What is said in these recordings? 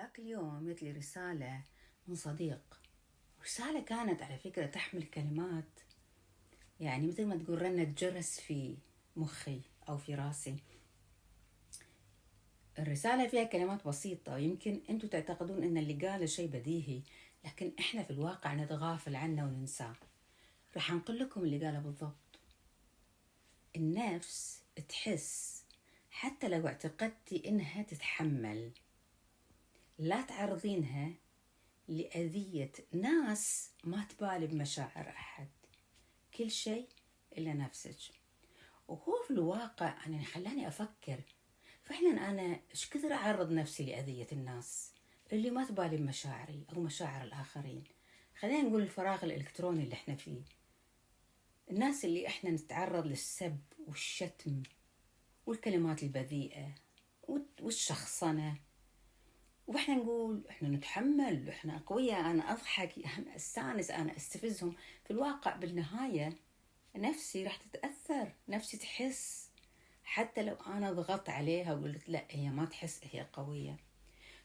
ذاك اليوم جت لي رسالة من صديق. رسالة كانت على فكرة تحمل كلمات، يعني مثل ما تقول رنة جرس في مخي أو في راسي. الرسالة فيها كلمات بسيطة، ويمكن أنتوا تعتقدون أن اللي قاله شيء بديهي، لكن إحنا في الواقع نتغافل عنه وننساه. رح أنقل لكم اللي قاله بالضبط. النفس تحس حتى لو اعتقدتي إنها تتحمل. لا تعرضينها لأذية ناس ما تبالي بمشاعر أحد، كل شيء إلا نفسك. وهو في الواقع يعني خلاني أفكر، فعلا أنا إيش كثر أعرض نفسي لأذية الناس اللي ما تبالي بمشاعري أو مشاعر الآخرين. خلينا نقول الفراغ الإلكتروني اللي إحنا فيه، الناس اللي إحنا نتعرض للسب والشتم والكلمات البذيئة والشخصنة، واحنا نقول احنا نتحمل، احنا اقوياء، انا اضحك، انا استانس، انا استفزهم. في الواقع بالنهاية نفسي راح تتأثر، نفسي تحس حتى لو انا ضغطت عليها وقلت لا هي ما تحس، هي قوية.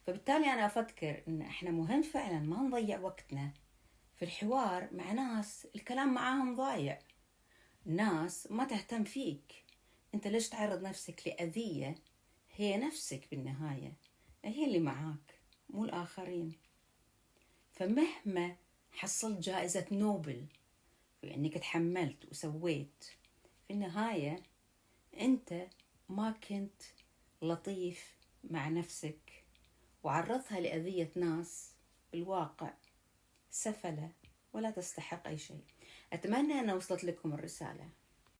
فبالتالي انا افكر ان احنا مهم فعلا ما نضيع وقتنا في الحوار مع ناس الكلام معاهم ضايع، ناس ما تهتم فيك. انت ليش تعرض نفسك لأذية؟ هي نفسك بالنهاية هي اللي معاك، مو الآخرين. فمهما حصلت جائزة نوبل لأنك تحملت وسويت، في النهاية أنت ما كنت لطيف مع نفسك وعرضها لأذية ناس بالواقع سفلة ولا تستحق أي شيء. أتمنى أن وصلت لكم الرسالة.